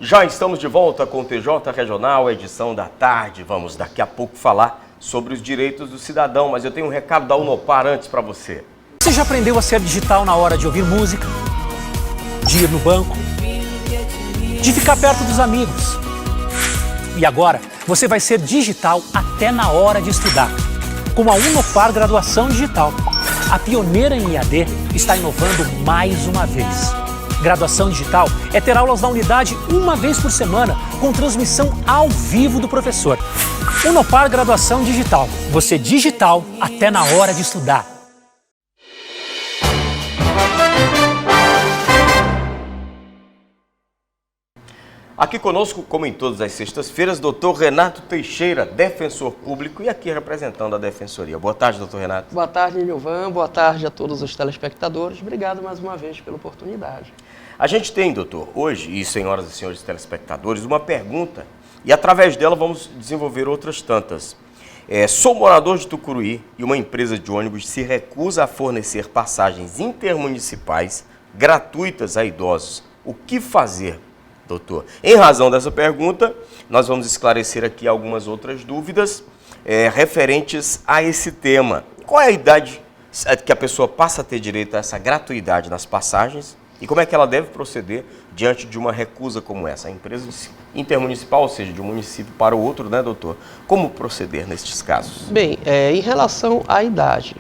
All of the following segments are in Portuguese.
Já estamos de volta com o TJ Regional, edição da tarde. Vamos daqui a pouco falar sobre os direitos do cidadão, mas eu tenho um recado da Unopar antes para você. Você já aprendeu a ser digital na hora de ouvir música, de ir no banco, de ficar perto dos amigos? E agora, você vai ser digital até na hora de estudar. Com a Unopar Graduação Digital, a pioneira em EAD está inovando mais uma vez. Graduação Digital é ter aulas na unidade uma vez por semana, com transmissão ao vivo do professor. Unopar Graduação Digital. Você digital até na hora de estudar. Aqui conosco, como em todas as sextas-feiras, Dr. Renato Teixeira, defensor público e aqui representando a Defensoria. Boa tarde, doutor Renato. Boa tarde, Nilvan. Boa tarde a todos os telespectadores. Obrigado mais uma vez pela oportunidade. A gente tem, doutor, hoje, e senhoras e senhores telespectadores, uma pergunta e através dela vamos desenvolver outras tantas. Sou morador de Tucuruí e uma empresa de ônibus se recusa a fornecer passagens intermunicipais gratuitas a idosos. O que fazer, doutor? Em razão dessa pergunta, nós vamos esclarecer aqui algumas outras dúvidas referentes a esse tema. Qual é a idade que a pessoa passa a ter direito a essa gratuidade nas passagens? E como é que ela deve proceder diante de uma recusa como essa? A empresa intermunicipal, ou seja, de um município para o outro, né, doutor? Como proceder nestes casos? Bem, em relação à idade,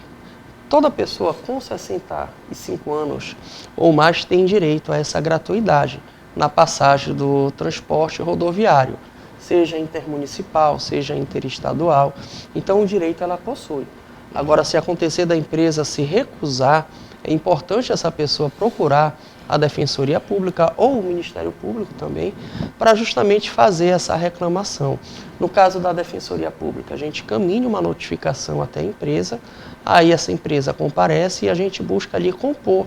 toda pessoa com 65 anos ou mais tem direito a essa gratuidade na passagem do transporte rodoviário, seja intermunicipal, seja interestadual. Então, o direito ela possui. Agora, se acontecer da empresa se recusar, é importante essa pessoa procurar a Defensoria Pública ou o Ministério Público também, para justamente fazer essa reclamação. No caso da Defensoria Pública, a gente caminha uma notificação até a empresa, aí essa empresa comparece e a gente busca ali compor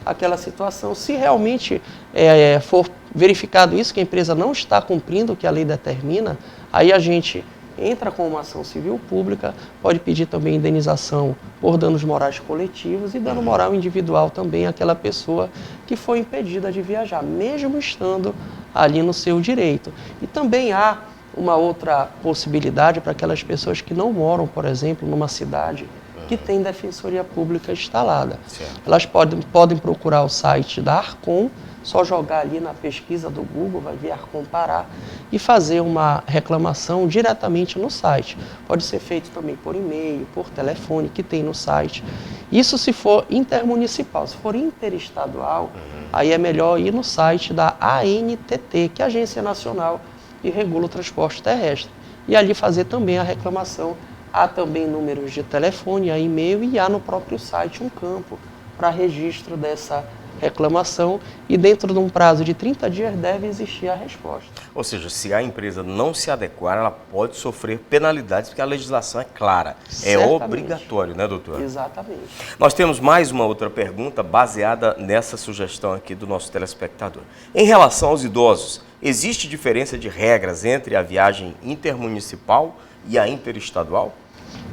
aquela situação. Se realmente for verificado isso, que a empresa não está cumprindo o que a lei determina, aí a gente entra com uma ação civil pública, pode pedir também indenização por danos morais coletivos e dano moral individual também àquela pessoa que foi impedida de viajar, mesmo estando ali no seu direito. E também há uma outra possibilidade para aquelas pessoas que não moram, por exemplo, numa cidade que tem Defensoria Pública instalada. Certo. Elas podem procurar o site da Arcom, só jogar ali na pesquisa do Google, vai ver Arcom Pará, e fazer uma reclamação diretamente no site. Pode ser feito também por e-mail, por telefone, que tem no site. Isso se for intermunicipal. Se for interestadual, aí é melhor ir no site da ANTT, que é a Agência Nacional que regula o transporte terrestre. E ali fazer também a reclamação. Há também números de telefone, há e-mail e há no próprio site um campo para registro dessa reclamação e dentro de um prazo de 30 dias deve existir a resposta. Ou seja, se a empresa não se adequar, ela pode sofrer penalidades, porque a legislação é clara. Certamente. É obrigatório, né, doutor? Exatamente. Nós temos mais uma outra pergunta baseada nessa sugestão aqui do nosso telespectador. Em relação aos idosos, existe diferença de regras entre a viagem intermunicipal e a interestadual?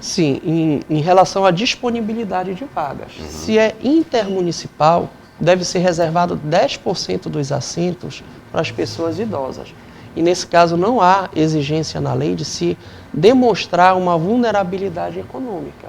Sim, em relação à disponibilidade de vagas. Se é intermunicipal, deve ser reservado 10% dos assentos para as pessoas idosas. E nesse caso não há exigência na lei de se demonstrar uma vulnerabilidade econômica.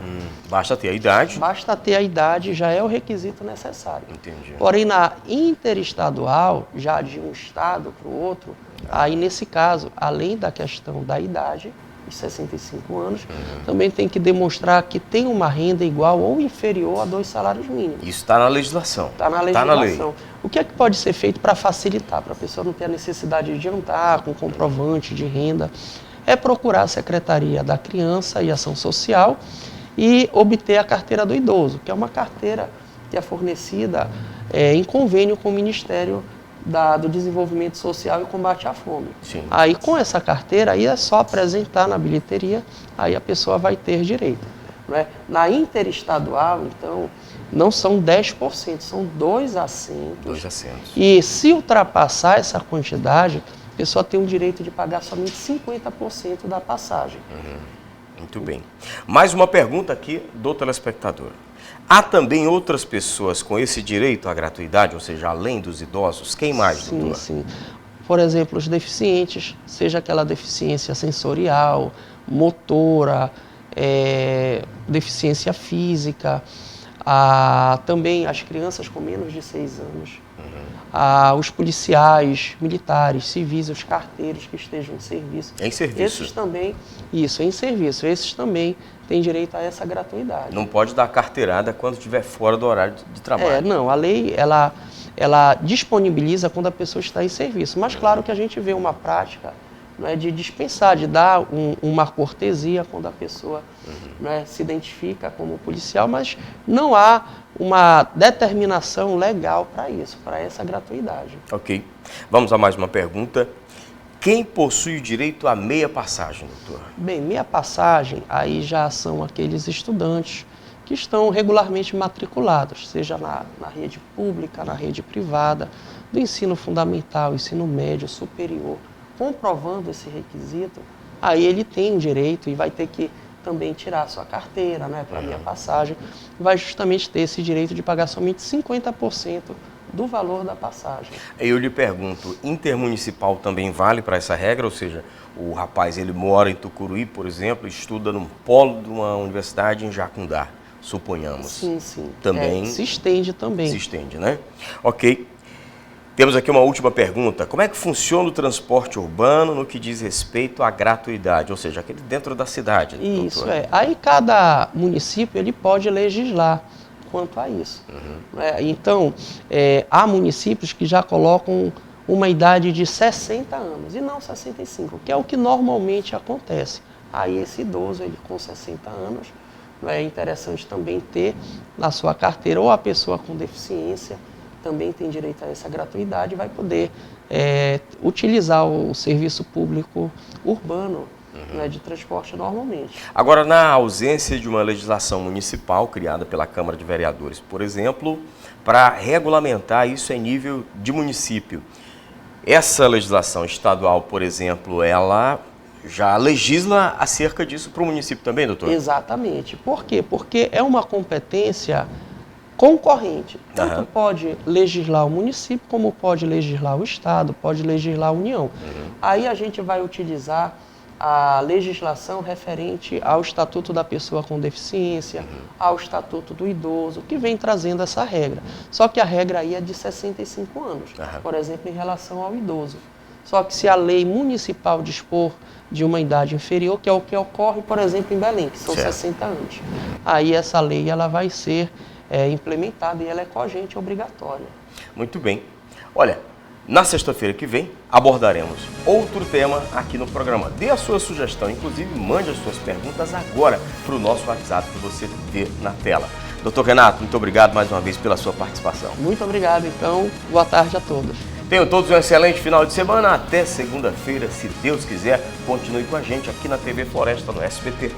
Basta ter a idade? Basta ter a idade, já é o requisito necessário. Entendi. Porém, na interestadual, já de um estado para o outro, aí nesse caso, além da questão da idade, de 65 anos, também tem que demonstrar que tem uma renda igual ou inferior a 2 salários mínimos. Isso está na legislação. Está na legislação. Tá na lei. O que é que pode ser feito para facilitar, para a pessoa não ter a necessidade de andar com comprovante de renda? É procurar a Secretaria da Criança e Ação Social e obter a carteira do idoso, que é uma carteira que é fornecida em convênio com o Ministério do Desenvolvimento Social e Combate à Fome. Sim. Aí com essa carteira aí é só apresentar na bilheteria, aí a pessoa vai ter direito. Não é? Na interestadual, então, não são 10%, são 2 assentos. 2 assentos. E se ultrapassar essa quantidade, a pessoa tem o direito de pagar somente 50% da passagem. Muito bem. Mais uma pergunta aqui do telespectador. Há também outras pessoas com esse direito à gratuidade, ou seja, além dos idosos? Quem mais, doutor? Sim. por exemplo, os deficientes, seja aquela deficiência sensorial, motora, deficiência física, também as crianças com menos de 6 anos, os policiais, militares, civis, os carteiros que estejam em serviço. Em serviço. Esses também, isso, em serviço. Esses também têm direito a essa gratuidade. Não pode dar carteirada quando estiver fora do horário de trabalho. Não, a lei, ela disponibiliza quando a pessoa está em serviço. Mas claro que a gente vê uma prática, né, de dispensar, de dar uma cortesia quando a pessoa, né, se identifica como policial, mas não há uma determinação legal para isso, para essa gratuidade. Ok. Vamos a mais uma pergunta. Quem possui o direito à meia passagem, doutor? Bem, meia passagem, aí já são aqueles estudantes que estão regularmente matriculados, seja na rede pública, na rede privada, do ensino fundamental, ensino médio, superior. Comprovando esse requisito, aí ele tem direito e vai ter que também tirar a sua carteira, né, para a meia passagem, vai justamente ter esse direito de pagar somente 50% do valor da passagem. Eu lhe pergunto, intermunicipal também vale para essa regra? Ou seja, o rapaz ele mora em Tucuruí, por exemplo, estuda num polo de uma universidade em Jacundá, suponhamos. Sim, sim. Também se estende também. Se estende, né? Ok. Temos aqui uma última pergunta. Como é que funciona o transporte urbano no que diz respeito à gratuidade? Ou seja, aquele dentro da cidade. Isso, doutor? Aí cada município ele pode legislar quanto a isso. Então, há municípios que já colocam uma idade de 60 anos e não 65, que é o que normalmente acontece. Aí esse idoso, ele com 60 anos, é interessante também ter na sua carteira, ou a pessoa com deficiência também tem direito a essa gratuidade, vai poder utilizar o serviço público urbano, né, de transporte normalmente. Agora, na ausência de uma legislação municipal criada pela Câmara de Vereadores, por exemplo, para regulamentar isso em nível de município, essa legislação estadual, por exemplo, ela já legisla acerca disso para o município também, doutor? Exatamente. Por quê? Porque é uma competência concorrente. Tanto pode legislar o município, como pode legislar o Estado, pode legislar a União. Aí a gente vai utilizar a legislação referente ao Estatuto da Pessoa com Deficiência, ao Estatuto do Idoso, que vem trazendo essa regra. Só que a regra aí é de 65 anos, por exemplo, em relação ao idoso. Só que se a lei municipal dispor de uma idade inferior, que é o que ocorre, por exemplo, em Belém, que são 60 anos, aí essa lei ela vai ser implementada e ela é cogente, obrigatória. Muito bem. Olha, na sexta-feira que vem abordaremos outro tema aqui no programa. Dê a sua sugestão, inclusive mande as suas perguntas agora para o nosso WhatsApp que você vê na tela. Doutor Renato, muito obrigado mais uma vez pela sua participação. Muito obrigado, então, boa tarde a todos. Tenham todos um excelente final de semana. Até segunda-feira, se Deus quiser. Continue com a gente aqui na TV Floresta, no SBT.